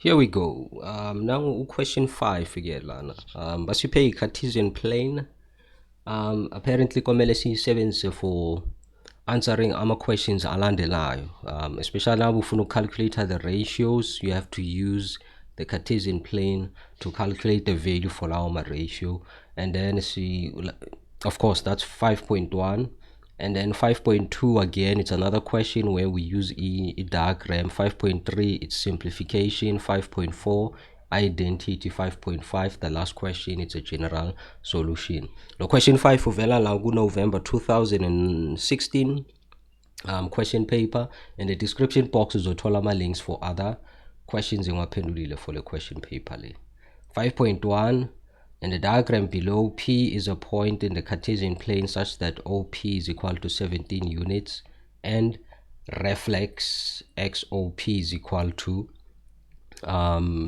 Here we go. Now question 5 again lana. Basiphe Cartesian plane. Apparently komele siyisebenzise for answering ama questions alandelayo. Especially now ufuna calculate the ratios, you have to use the Cartesian plane to calculate the value for our ratio. And then see, of course, that's 5.1. And then 5.2 again, it's another question where we use a diagram. 5.3, it's simplification. 5.4, identity. 5.5, the last question, it's a general solution. Now question 5 uvela la November 2016 question paper, and the description box is my links for other questions in for the question paper. 5.1, in the diagram below, P is a point in the Cartesian plane such that OP is equal to 17 units and reflex XOP is equal to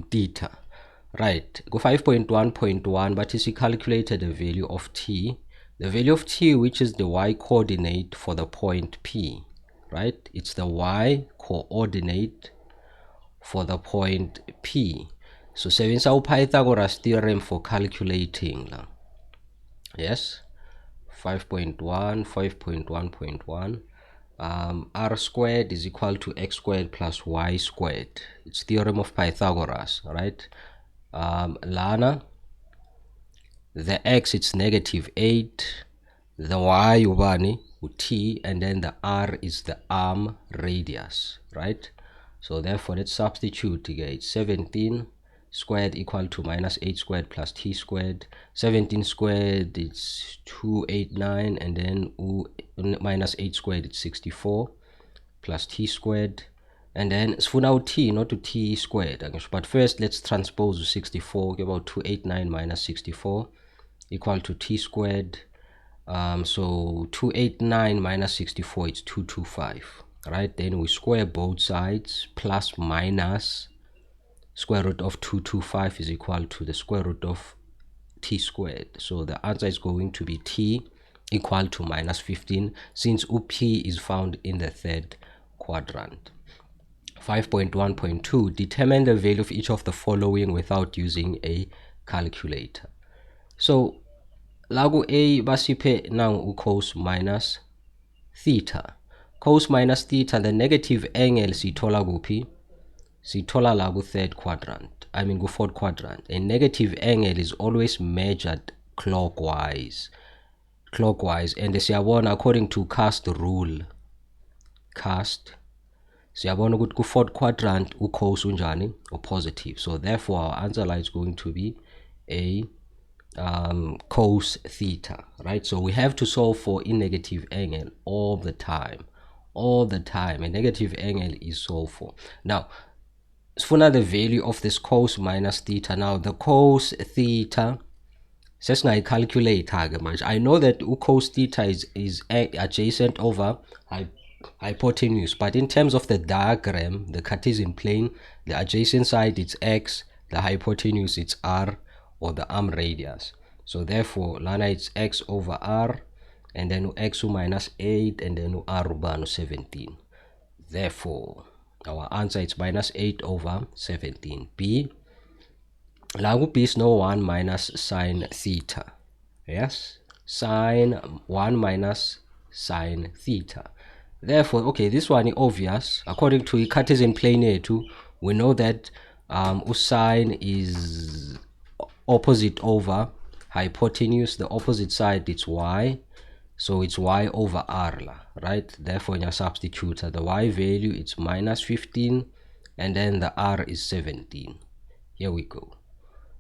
theta. Right, go 5.1.1, but is calculated the value of T. The value of T, which is the Y coordinate for the point P, right? It's the Y coordinate for the point P. So sebenzisa Pythagoras theorem for calculating. Yes, 5.1.1. R squared is equal to x squared plus y squared. It's theorem of Pythagoras, right? Lana, the x it's -8, the y ubani t, and then the r is the arm radius, right? So therefore let's substitute again. It's 17 squared equal to -8 squared plus t squared. 17 squared it's 289, and then -8 squared it's 64 plus t squared. And then sifuna t, not to t squared. But first let's transpose 64. About 289 minus 64 equal to t squared. So 289 minus 64 it's 225. Right, then we square both sides. Plus minus square root of 225 is equal to the square root of t squared. So the answer is going to be t equal to -15, since UP is found in the third quadrant. 5.1.2, determine the value of each of the following without using a calculator. So lagu A basiphe now cos minus theta. Cos minus theta, the negative angle sithola kuphi? Sithola la ku third quadrant. I mean ku fourth quadrant. A negative angle is always measured clockwise. And siyabona according to cast rule. Siyabona ukuthi ku fourth quadrant cos unjani? Positive. So therefore our answer line is going to be a cos theta, right? So we have to solve for a negative angle all the time. A negative angle is solved for. Now sifuna the value of this cos minus theta. Now the cos theta calculate. I know that cos theta is adjacent over hypotenuse, but in terms of the diagram, the Cartesian plane, the adjacent side it's x, the hypotenuse it's r, or the arm radius. So therefore lana it's x over r, and then x minus 8, and then r 17. Therefore our answer is -8 over 17. B, lagu B is no 1 minus sine theta. Yes, sine 1 minus sine theta. Therefore, okay, this one is obvious. According to Cartesian plane A2, we know that sine is opposite over hypotenuse. The opposite side it's y, so it's y over r, right? Therefore in your substitute the y value it's -15, and then the r is 17. Here we go.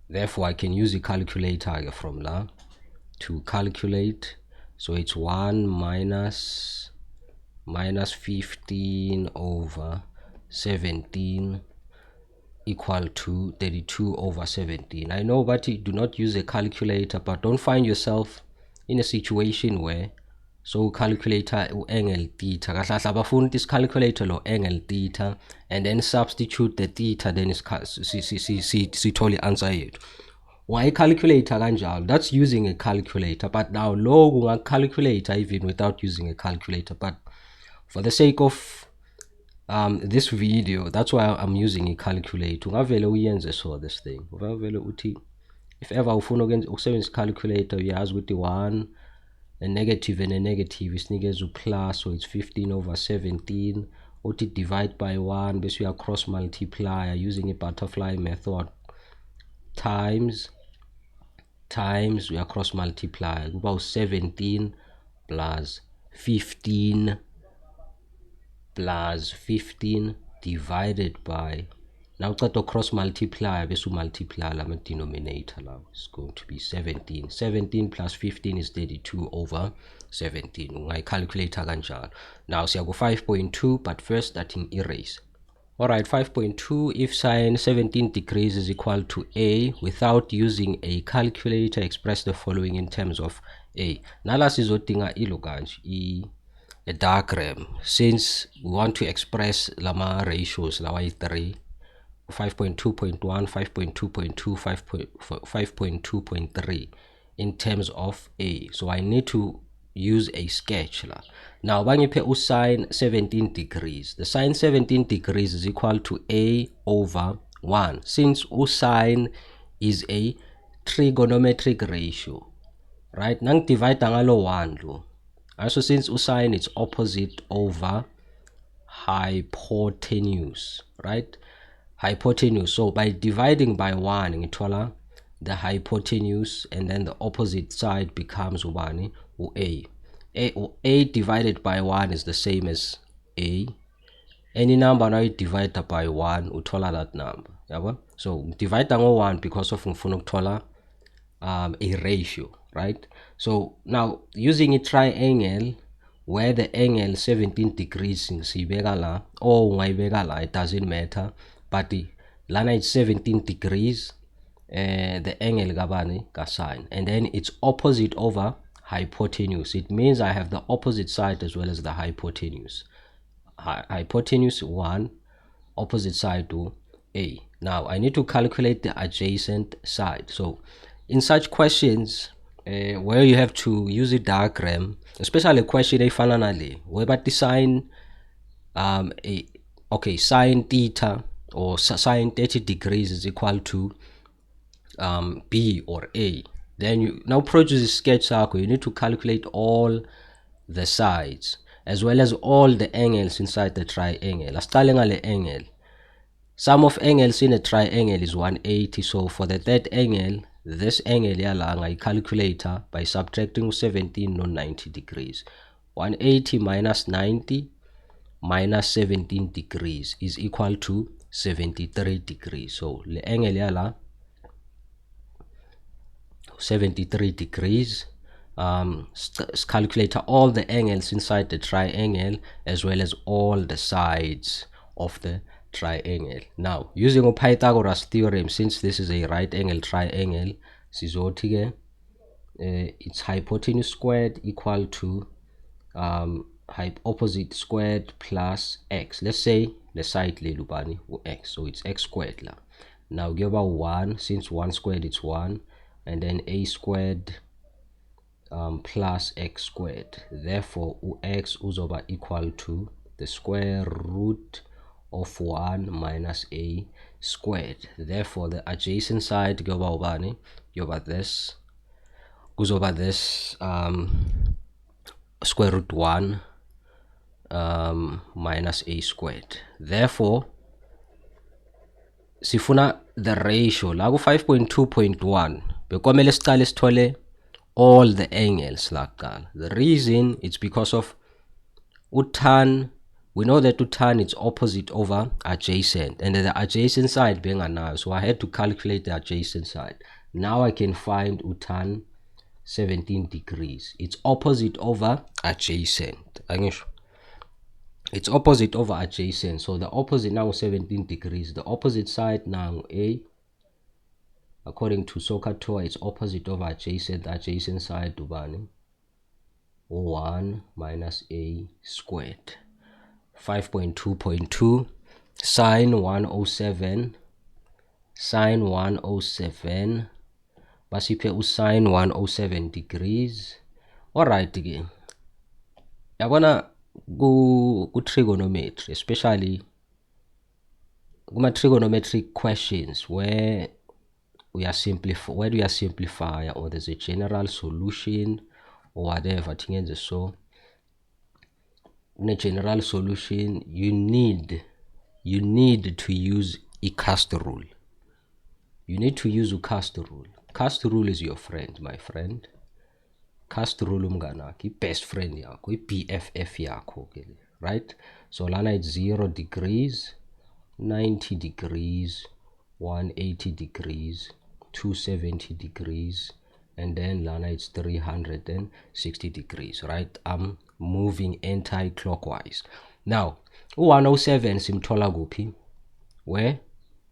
Therefore I can use the calculator from la to calculate. So it's 1 minus -15 over 17 equal to 32 over 17. I know, but you do not use a calculator, but don't find yourself in a situation where so calculator angle theta kahlahla bafuna this calculator lo angle theta, and then substitute the theta, then sithole answer yethu. Why calculator kanjalo? That's using a calculator, but now lo unga calculator even without using a calculator. But for the sake of this video, that's why I'm using a calculator. Ungavele uyenze so this thing. Ungavele uthi if ever ufuna ukusebenzisa calculator, uyazi ukuthi 1 a negative and a negative isinikeza plus, so it's 15 over 17. Uthi divide by 1 bese uya cross multiply using a butterfly method, times we are cross multiply about 17 plus 15 divided by, now uqeda cross multiply bese multiply la denominator now is going to be 17 plus 15 is 32 over 17. Ungayicalculator kanjalo. Now siya go 5.2, but first starting erase. Alright, 5.2, if sine 17 degrees is equal to A, without using a calculator, express the following in terms of A. Nala sizodinga ilokanje a diagram, since we want to express lama ratios lawa i3, 5.2.1, 5.2.2, 5.2.3 in terms of A. So I need to use a sketch la. Now bangiphe usine 17 degrees. The sine 17 degrees is equal to A over 1. Since usine is a trigonometric ratio, right? Nang divide ngalo 1 lo. Also since usine is opposite over hypotenuse, right? Hypotenuse. So by dividing by 1, ngithola the hypotenuse, and then the opposite side becomes 1, A. A divided by 1 is the same as A. Any number now you divide by 1, uthola that number. Yabo? So divide by 1 because of ngifuna ukuthola a ratio, right? So now using a triangle where the angle 17 degrees siyibeka la or ungayibeka la, it doesn't matter, but lana it's 17 degrees, the angle kabani ka sine, and then it's opposite over hypotenuse. It means I have the opposite side as well as the hypotenuse. Hypotenuse 1, opposite side to A. Now I need to calculate the adjacent side. So in such questions where you have to use a diagram, especially a question efana nale where but sine sine theta or sine 30 degrees is equal to B or A, then you now produce a sketch circle. You need to calculate all the sides as well as all the angles inside the triangle. Starting at the angle, sum of angles in a triangle is 180. So for the third angle, this angle yala I calculator by subtracting 17 no 90 degrees. 180 minus 90 minus 17 degrees is equal to 73 degrees. So the angle yala 73 degrees. Calculate all the angles inside the triangle as well as all the sides of the triangle. Now using a Pythagoras theorem, since this is a right angle triangle, sizothi its hypotenuse squared equal to opposite squared plus x. Let's say the side lelubani x, so it's x squared la. Now give about 1, since 1 squared it's 1, and then a squared plus x squared. Therefore x uzoba equal to the square root of 1 minus a squared. Therefore the adjacent side goba this square root 1 minus a squared. Therefore sifuna the ratio la ku 5.2.1 bekomele siqale sithole all the angles lakala. The reason it's because of utan. We know that utan is opposite over adjacent, and the adjacent side being now, so I had to calculate the adjacent side. Now I can find utan 17 degrees. It's opposite over adjacent. It's opposite over adjacent, so the opposite now 17 degrees. The opposite side now A, according to SOHCAHTOA, it's opposite over adjacent. The adjacent side dubani 1 minus a squared. 5.2.2 sine 107 basiphe usine 107 degrees. Alright again, yabona ku trigonometry, especially trigonometric questions where we are simplify or there's a general solution or whatever things. So in a general solution you need to use a cast rule. You need to use a cast rule. Cast rule is your friend, my friend. Cast rule umganaki best friend yakho, BFF yakho, right? So lana it's 0 degrees, 90 degrees, 180 degrees, 270 degrees, and then lana it's 360 degrees, right? I'm moving anti-clockwise. Now 107 simthola kuphi? Where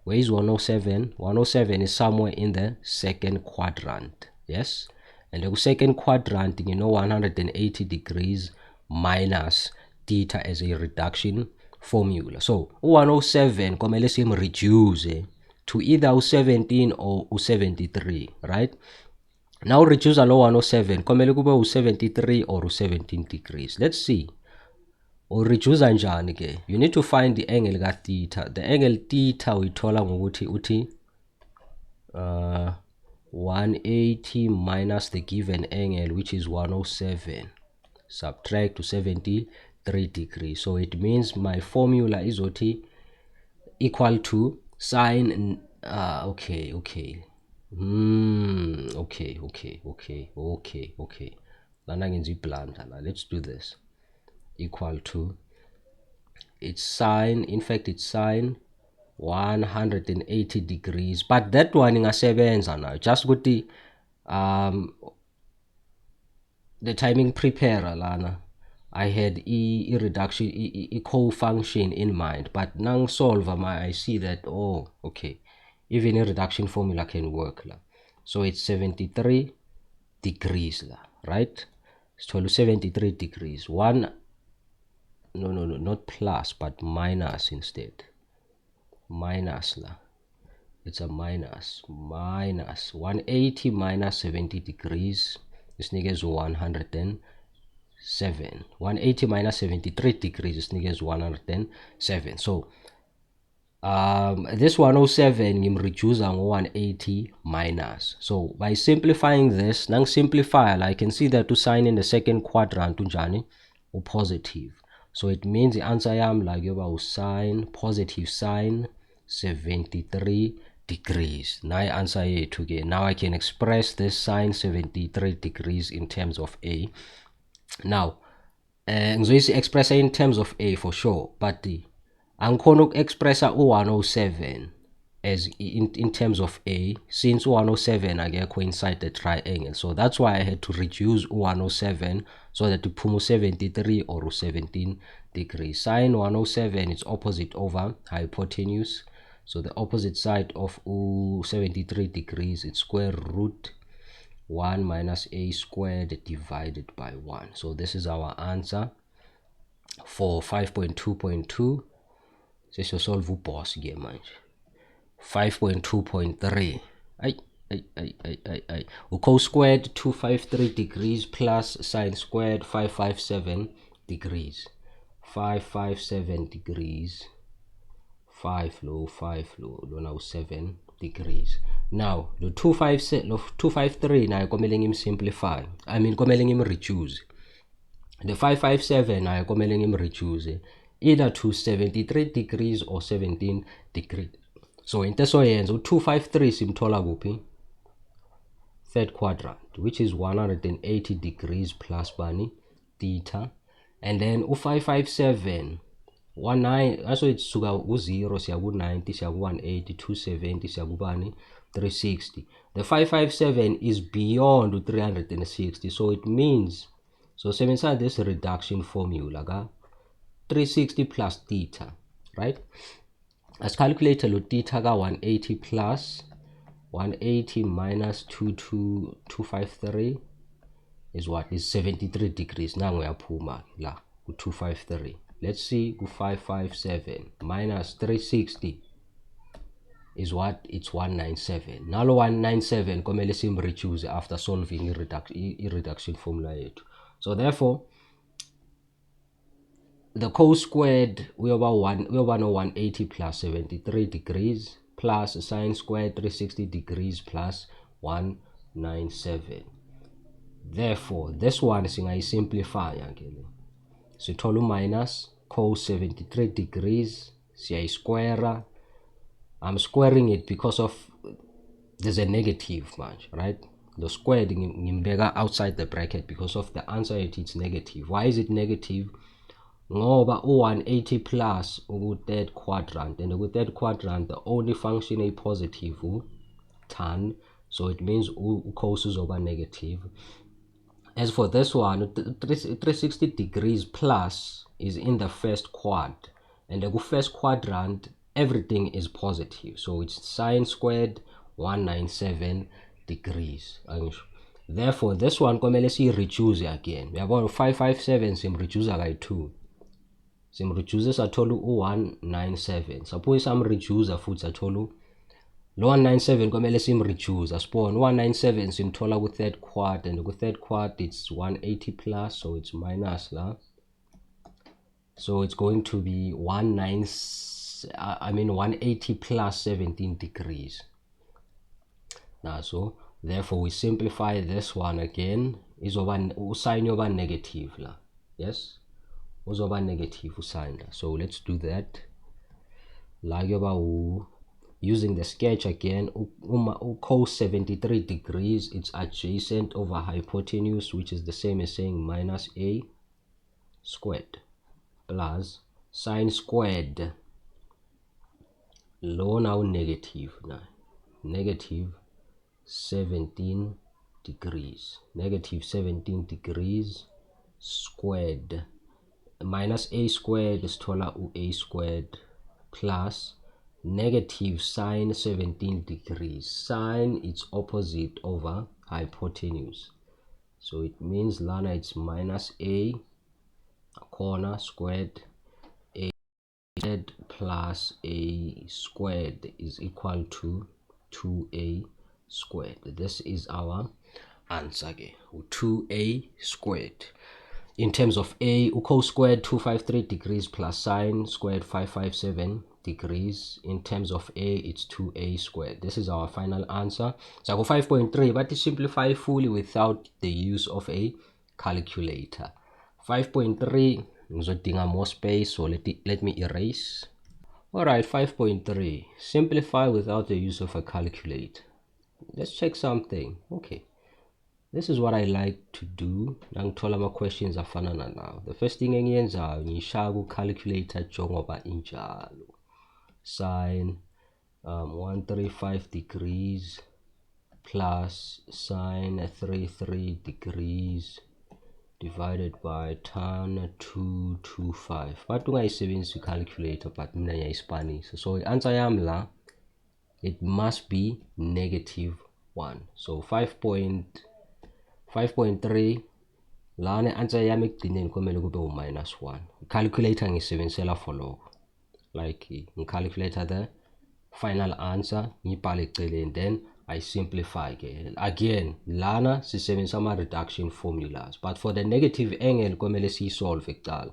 is 107? 107 is somewhere in the second quadrant. Yes, and the second quadrant, 180 degrees minus theta as a reduction formula. So 107 komele sim reduce to either 17 or 73, right? Now reduce a low 107 komele kube 73 or 17 degrees. Let's see. Or reduce njani ke? You need to find the angle ka theta. The angle theta uyithola ngokuthi uthi 180 minus the given angle, which is 107, subtract to 73 degrees. So it means my formula is equal to sine okay. Let's do this. Equal to, it's sine, in fact it's sine 180 degrees, but that one ingasebenza now. Just with the timing preparer lana, I had a reduction, a co-function in mind, but now solver I see that, oh okay, even a reduction formula can work la. So it's 73 degrees la, right? So 73 degrees, no, not plus but minus instead. Minus la, it's a minus 180 minus 70 degrees, this nigga is 107. 180 minus 73 degrees, this nigga is 107. So this 107 I'm reducing 180 minus. So by simplifying this, now simplify, I can see that to sign in the second quadrant unjani or positive. So it means the answer I am like about sine, positive sine 73 degrees. Now I answer it again. Now I can express this sine 73 degrees in terms of A. Now ngizoyisi express in terms of A for sure, but angikhona uku-expressa u-107 as in terms of A, since u-107 akekho inside the triangle. So that's why I had to reduce u-107 so that uphume 73 or 17 degrees. Sine 107 is opposite over hypotenuse. So the opposite side of 73 degrees, it's square root 1 minus a squared divided by 1. So this is our answer for 5.2.2. This is solve boss game manje. 5.2.3. We cos squared 253 degrees plus sine squared 557 degrees. 557 degrees. 5 low now 7 degrees. Now the 253 now komele ngim simplify. I mean komele ngim reduce. The 557 now komele ngim reduce either to 73 degrees or 17 degrees. So in this way, 253 simthola kuphi? Third quadrant, which is 180 degrees plus bani theta, and then 557 19, also it's suka u0 siya ku90 siya ku180 270 siya kubani 360. The 557 is beyond 360, so it means, so sebenzisa this reduction formula ka 360 plus theta, right? Let's calculate lo theta ka 180 plus 180 minus 253 is what? Is 73 degrees. Now we are puma la 253. Let's see, 557 minus 360 is what? It's 197. Now 197 komele sim reduce after solving reduction formula yethu. So therefore the cos squared we over 180 plus 73 degrees plus sine squared 360 degrees plus 197. Therefore this one singayisimplify ke le sithola minus cos 73 degrees siyayisquare. I'm squaring it because of there's a negative much, right? The squared ngimbeka outside the bracket because of the answer it's negative. Why is it negative? Ngoba 180 plus third quadrant, and the third quadrant the only function a positive tan, so it means cos is over negative. As for this one, 360 degrees plus is in the first quad, and the first quadrant everything is positive, so it's sine squared 197 degrees. Therefore this one kumele siyi-reduce again. Uyabona 557 simreduce by 2, simreduce sathola u-197. Suppose samreduce futhi sathola lo 197 kumele simreduce. Asibone 197 simthola ku third quad, and ku third quad it's 180 plus, so it's minus la, so it's going to be 180 plus 17 degrees. Now so therefore we simplify this one again. Is over usine over negative la, yes, uzoba negative usine la. So let's do that. La yoba using the sketch again, cos 73 degrees, it's adjacent over hypotenuse, which is the same as saying minus a squared plus sine squared low now negative now negative 17 degrees, negative 17 degrees squared minus a squared is tola a squared plus negative sine 17 degrees. Sine it's opposite over hypotenuse, so it means lana it's minus a corner squared a squared plus a squared is equal to 2a squared. This is our answer again, 2a squared. In terms of a, cos squared 253 degrees plus sine squared 557 degrees. In terms of a, it's 2a squared. This is our final answer. So 5.3, but to simplify fully without the use of a calculator. 5.3, ngizodinga more space, so let me erase. Alright, 5.3, simplify without the use of a calculator. Let's check something. Okay, this is what I like to do. Nangithola ama questions afana now. The first thing engiyenzayo ngishaya ku calculator njengoba injalo. Sine 135 degrees plus sine 33 degrees divided by tan 225. But ungayisebenzisa calculator, but mina ngiyayispanisa. So the answer yami la, it must be negative 1. So 5.3 lana answer yami ekugcineni kumele kube u-minus 1. Calculator ngisebenzisela for lokho, like ngicalculate the final answer ngibhale eceleni, then I simplify again. Lana sisebenzisa ama-reduction formulas, but for the negative angle kumele siyisolve ekuqala.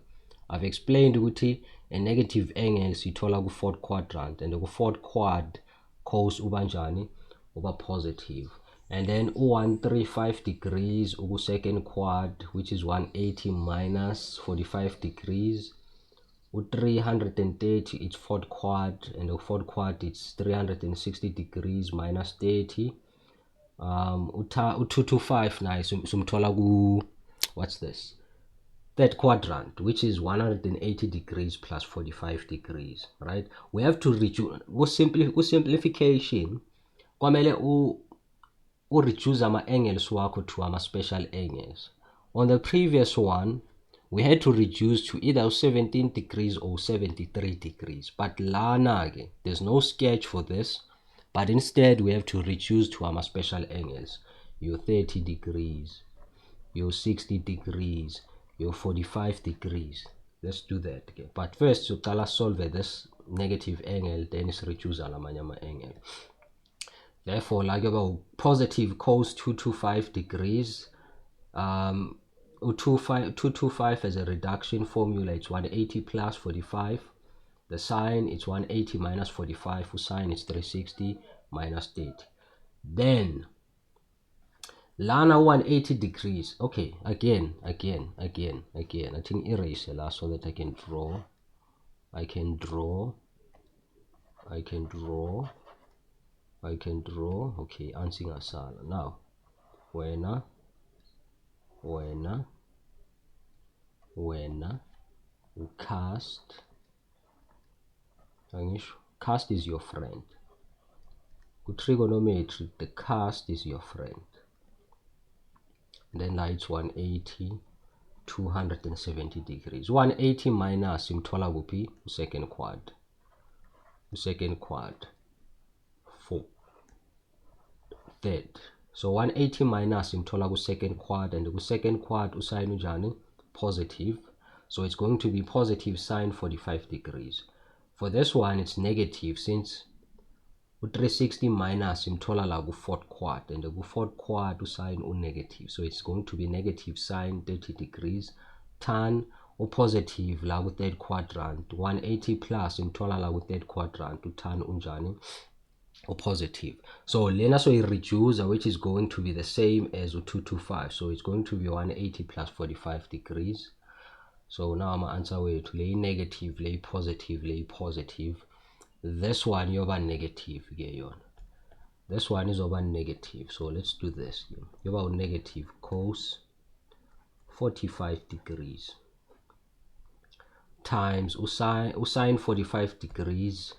I've explained ukuthi a negative angle sithola ku fourth quadrant, and ku fourth quad cos ubanjani uba positive, and then 135 degrees uku second quad, which is 180 minus 45 degrees. 330 it's fourth quad, and the fourth quad it's 360 degrees minus 30. 225 now sumthola ku, what's this, third quadrant, which is 180 degrees plus 45 degrees, right? We have to reduce simplification kwamele reduce ama angles wakho to ama special angles. On the previous one we had to reduce to either 17 degrees or 73 degrees, but lana there's no sketch for this, but instead we have to reduce to our special angles, your 30 degrees, your 60 degrees, your 45 degrees. Let's do that again. But first you tell us solve this negative angle, then it's reduce alamanyama angle. Therefore like about positive cos 225 degrees 225 as a reduction formula, it's 180 plus 45. The sine, it's 180 minus 45. For sine, it's 360 minus 30. Then lana 180 degrees. Okay, again. I think erase it so that I can draw. Okay, answering asala. Now, when cast is your friend. With trigonometry, the cast is your friend. And then lights 180, 270 degrees. 180 minus imthola kuphi second quad. Second quad 4. Third. So 180 minus imthola ku second quad, and the second quad usine unjani positive. So it's going to be positive sine 45 degrees. For this one, it's negative since 360 minus imthola la ku fourth quad, and the fourth quad usine negative. So it's going to be negative sine 30 degrees tan or positive la ku third quadrant. 180 plus imthola la ku third quadrant to tan unjani or positive. So lena so it reduce, which is going to be the same as 225. So it's going to be 180 plus 45 degrees. So now I'm answer way to lay negative, lay positive, lay positive. This one yoba negative yon. This one is over negative. So let's do this. Yoba negative cos 45 degrees times usine 45 degrees.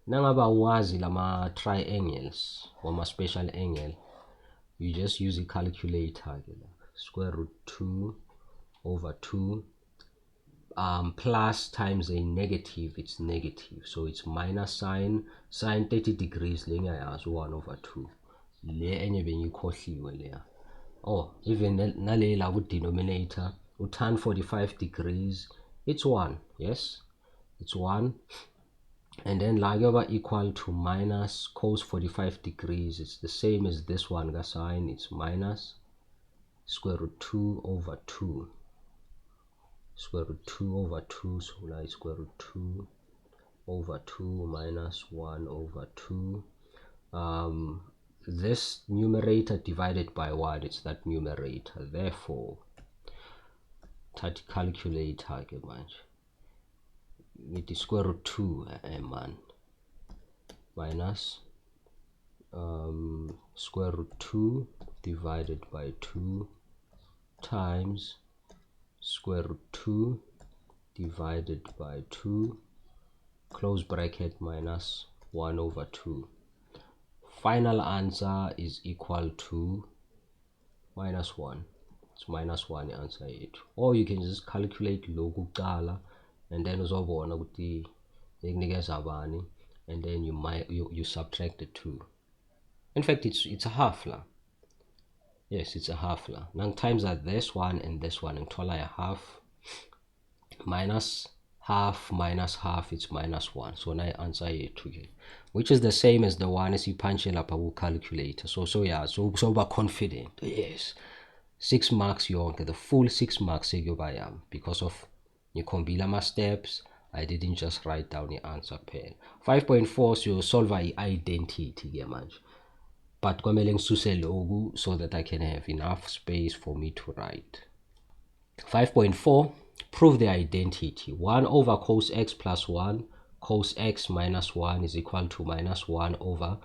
Nangaba wazi lama triangles or ma special angle, you just use a calculator. Square root 2 over 2 plus times a negative, it's negative, so it's minus sine 30 degrees lenga yazo 1 over 2 le enye benyikhohliwe leya. Oh, even nale la ku denominator tan 45 degrees, it's 1. Yes, it's 1. And then la yoba equal to minus cos 45 degrees, it's the same as this one ga sine, it's minus square root 2 over 2. Square root 2 over 2, so now it's square root 2 over 2 minus 1 over 2. This numerator divided by 1, it's that numerator. Therefore, that calculator with the square root 2 man minus square root 2 divided by 2 times square root 2 divided by 2 close bracket minus 1 over 2. Final answer is equal to minus 1. It's minus 1 answer it. Or you can just calculate loku qala and then uzobona ukuthi ikunikeza abani, and then you subtract the 2. In fact, it's a half la. Yes, it's a half la. Now times at this one and this one, and tola a half minus half minus half, it's minus 1. So now answer it again, which is the same as the one as you punch it up a calculator. So yeah, so we're confident. Yes, 6 marks yonke, the full 6 marks because of your combinama steps. I didn't just write down the answer pen. 5.4 so you solve a identity manje, but kwamele ngisuse loku so that I can have enough space for me to write. 5.4, prove the identity. 1 over cos x plus 1 cos x minus 1 is equal to minus 1 over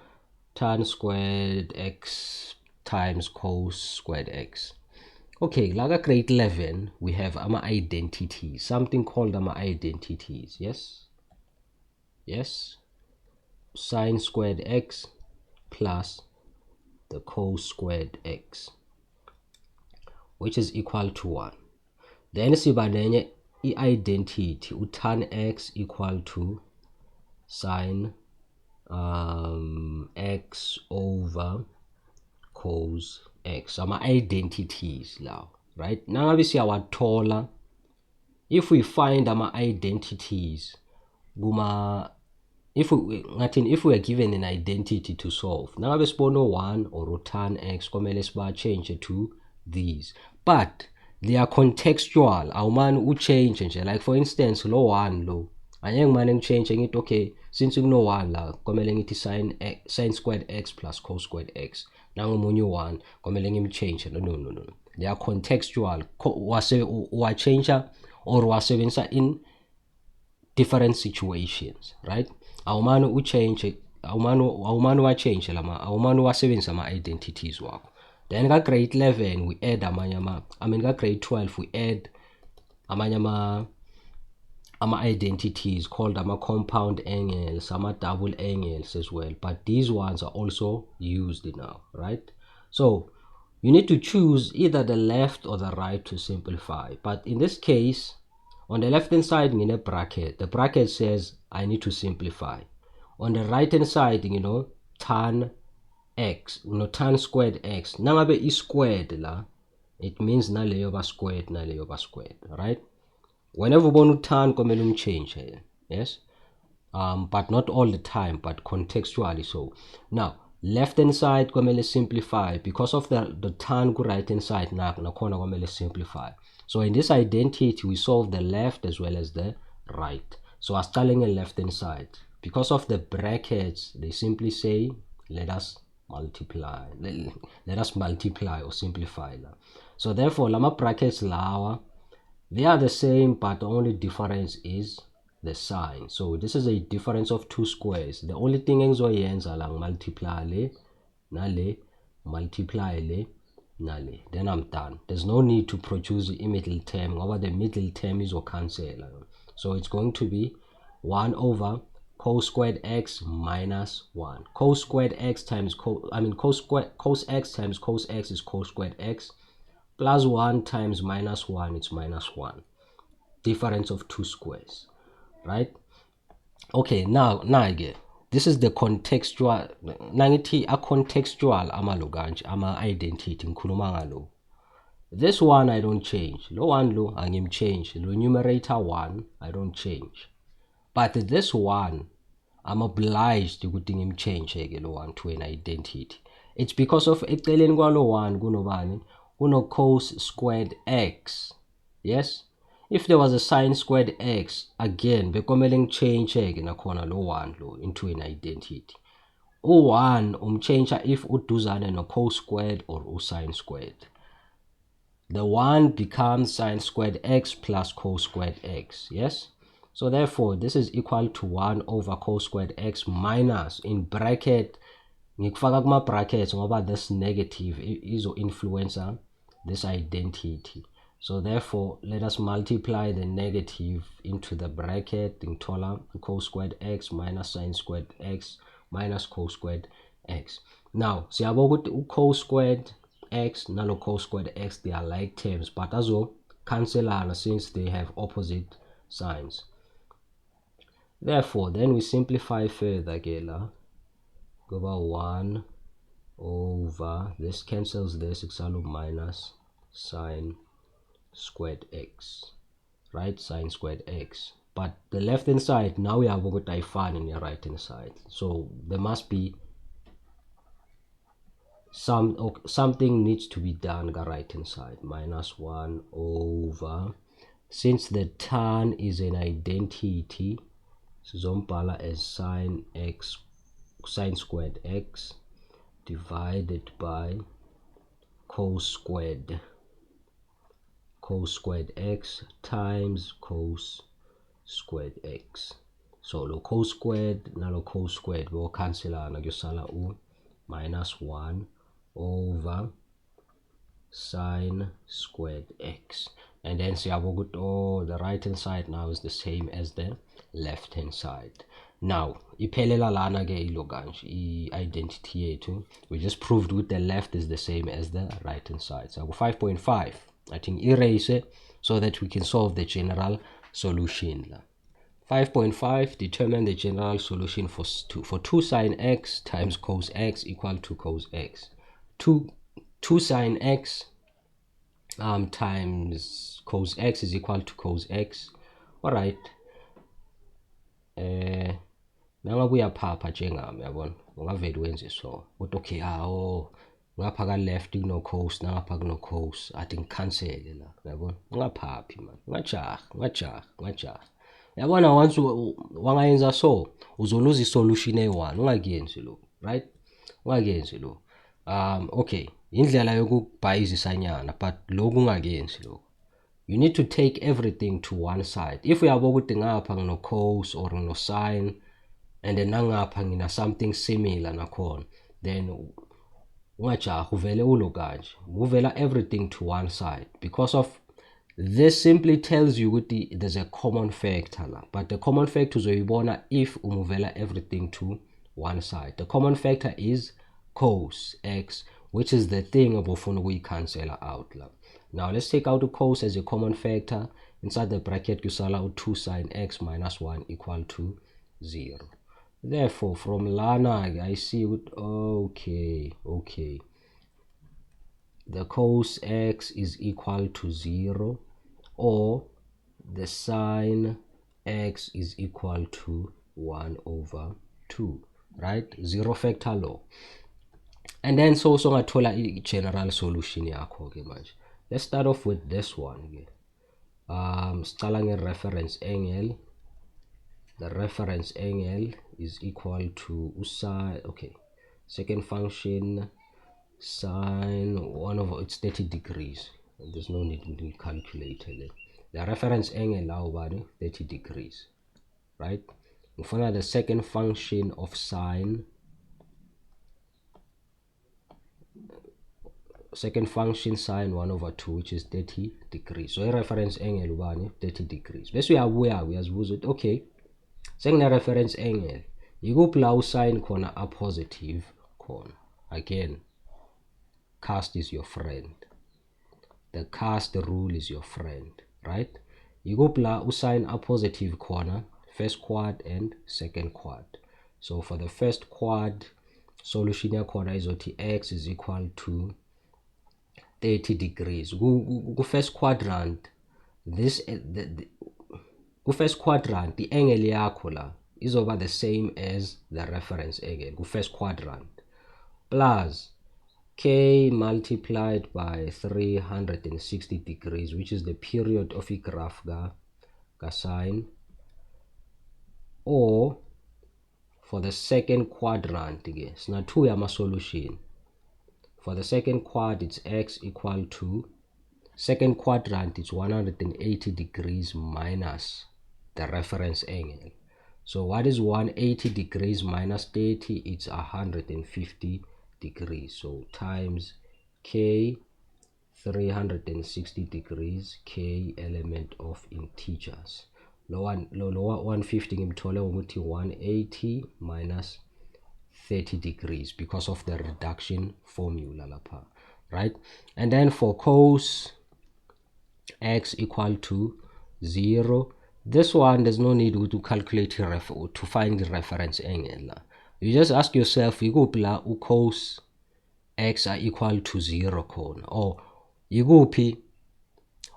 tan squared x times cos squared x. Okay, like grade 11, we have our identities, something called our identities. Yes, sine squared x plus the cos squared x, which is equal to 1. Then sibanenye identity tan x equal to sine x over cos x. Ama identities now, right? Now obviously our taller, if we find our identities if we are given an identity to solve, now we spawn 1 or tan x komele siba change to these, but they are contextual. Awumane change nje, like for instance lo 1 lo angeke ngimane ngichange ngithi okay, since kuno 1 la komele ngithi sin squared x plus cos squared x, nangomunye 1 komele ngimchange. No, they are contextual. Change or wasebenzisa in different situations, right? Awumane change, awumane change lama, awumane wasebenzisa ama identities wakho. Then ka grade 11 we add ka grade 12 we add ama identities called ama compound angles, ama double angles as well, but these ones are also used now, right? So you need to choose either the left or the right to simplify, but in this case on the left hand side in a bracket, the bracket says I need to simplify. On the right hand side, tan x, tan squared x, nangabe is squared la, it means naleyo ba squared, naleyo ba squared, right? Whenever you tan komele change here, yes, but not all the time, but contextually. So now left hand side komele simplify because of the tan ku right hand side nakhona komele simplify. So in this identity we solve the left as well as the right. So asicale nge left hand side, because of the brackets they simply say let us multiply, let us multiply or simplify. So therefore lama brackets lawa, they are the same, but the only difference is the sign. So this is a difference of two squares. The only thing engizoyenza la multiply le nale, multiply le nale, then I'm done. There's no need to produce the middle term, over the middle term is cancel. So it's going to be 1 over cos squared x minus 1. Cos squared x times cos x times cos x is cos squared x, plus 1 times minus 1, it's minus 1. Difference of two squares, right? Okay, now again, this is the contextual. Nangithi a contextual amalo kanje, ama identity ngikhuluma ngalo. This one I don't change. Lo one lo angimchange. Lo numerator 1 I don't change. But this one I'm obliged ukuthi ngimchange ke lo one to an identity. It's because of eceleni kwalo 1 kunobani? Kuno cos squared x. Yes? If there was a sin squared x, again bekomele ngichange ke nakhona lo 1 lo into an identity. U1 umchange if uduzane no cos squared or sin squared. The 1 becomes sin squared x plus cos squared x. Yes? So therefore this is equal to 1 over cos squared x minus, in bracket ngikufaka kuma brackets ngoba this negative influence this identity. So therefore let us multiply the negative into the bracket, ngithola cos squared x minus sin squared x minus cos squared x. Now siyabona ukuthi cos squared x nalo cos squared x, they are like terms, but azo cancelana since they have opposite signs. Therefore then we simplify further ke la, go about 1 over, this cancels this, kusala minus sin squared x, right? Sin squared x. But the left hand side now we have got ifan in the right hand side, so there must be something needs to be done the right hand side. Minus 1 over, since the tan is an identity, sizombhala as sin squared x divided by cos squared x times cos squared x. So lo cos squared nalo cos squared will cancelana, kuyosala u minus 1 over sin squared x. And then siyabona ukuthi the right hand side now is the same as the left hand side. Now iphelela lana ke ilo kanje i-identity yethu. We just proved with the left is the same as the right hand side. So 5.5 I think erase it so that we can solve the general solution. 5.5, determine the general solution for 2 sin x times cos x equal to cos x. 2 sin x times cos x is equal to cos x. Alright, nangabuya phapha njengami, yabona ungavele wenze so, but okay, ngapha ka left kuno cos nangapha kuno cos athi ngikhansele la uyabona ungaphaphi man ngajaha yabona once wangayenza so uzoluza isolution eyi-1 ungakuyenzi lo right ungakuyenzi lo okay indlela yokubhayizisanyana but lokhu ungakuyenzi lo you need to take everything to one side. If uyabo ukuthi ngapha ngino cos or ngino sin and then nangapha ngina something similar nakhona then ungajaha uvele ulo kanje uvela everything to one side because of this simply tells you ukuthi there's a common factor la, but the common factor uzoyibona if umuvela everything to one side. The common factor is cos x, which is the thing obofuna ukuyi-cancela out la. Now let's take out the cos as a common factor. Inside the bracket kusala u2 sin x minus 1 equal to 0. Therefore from lana I see okay the cos x is equal to 0 or the sin x is equal to 1 over 2, right? Zero factor law. And then so ngathola i-general solution yakho ke manje. Let's start off with this one ke. Sicala nge-reference angle. The reference angle is equal to sine, okay, second function sine 1 over, it's 30 degrees. And there's no need to calculate it. The reference angle now about 30 degrees, right? Ngifuna the second function of sine, second function sine 1 over 2, which is 30 degrees. So a reference angle ubani 30 degrees. Bese uyabuya uyazibuza ukuthi okay, sengine reference angle yikuphi la usine khona a positive khona. Again, cast is your friend. The cast rule is your friend, right? Yikuphi la usine a positive corner, first quad and second quad. So for the first quad, solution yakhona izothi x is equal to 30 degrees. Go first quadrant, this go first quadrant, the angle yakho la is over the same as the reference angle. Go first quadrant plus k multiplied by 360 degrees, which is the period of a graph ga sine, or for the second quadrant again. So now two yama solution. For the second quad, it's x equal to, second quadrant, it's 180 degrees minus the reference angle. So what is 180 degrees minus 30? It's 150 degrees. So times k 360 degrees, k element of integers. Lower 150 ngimthole ukuthi 180 minus 30 degrees because of the reduction formula lapha, right? And then for cos x equal to 0, this one there's no need to calculate to find the reference angle. You just ask yourself, yikuphi la cos x are equal to 0 khona, or yikuphi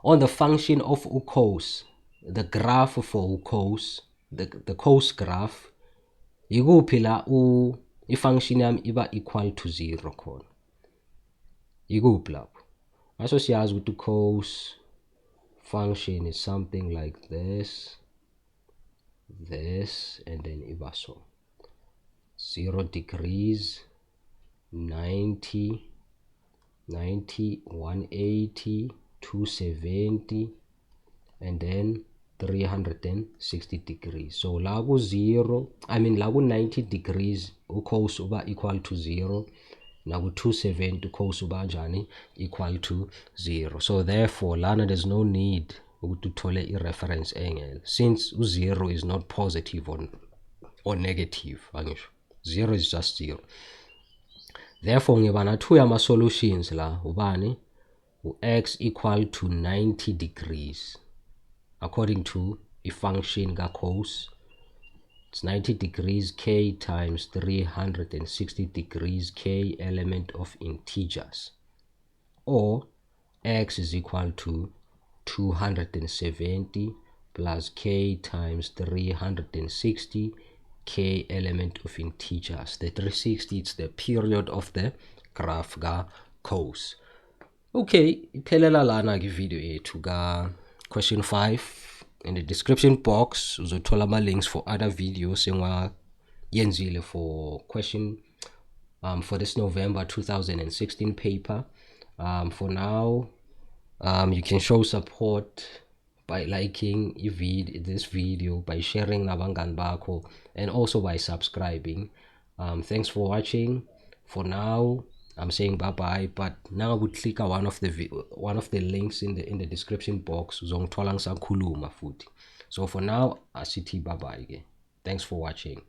on the function of cos, the graph for cos, the cos graph, yikuphi la i-function yami iba equal to 0 khona. Yikuphi lapho? Maso siyazi ukuthi cos function is something like this, and then iba so 0 degrees, 90, 180, 270, and then 360 degrees. So la ku 0, I mean la ku 90 degrees cos uba equal to 0, na ku 270 cos uba njani equal to 0. So therefore lana there's no need ukuthi uthole i-reference angle since 0 is not positive or negative. Angisho 0 is just 0. Therefore ngiba na two yama solutions la ubani x equal to 90 degrees according to a function ga cos. It's 90 degrees k times 360 degrees k element of integers, or x is equal to 270 plus k times 360 k element of integers. The 360, it's the period of the graph ga cos. Okay, iphelela lana ke video yethu ka question 5. In the description box uzothola ama links for other videos yenzile for question for this November 2016 paper. For now, you can show support by liking this video, by sharing nabangani bakho, and also by subscribing. Thanks for watching. For now, I'm saying bye bye. But now we click on one of the links in the description box. So for now, asithi bye bye. Thanks for watching.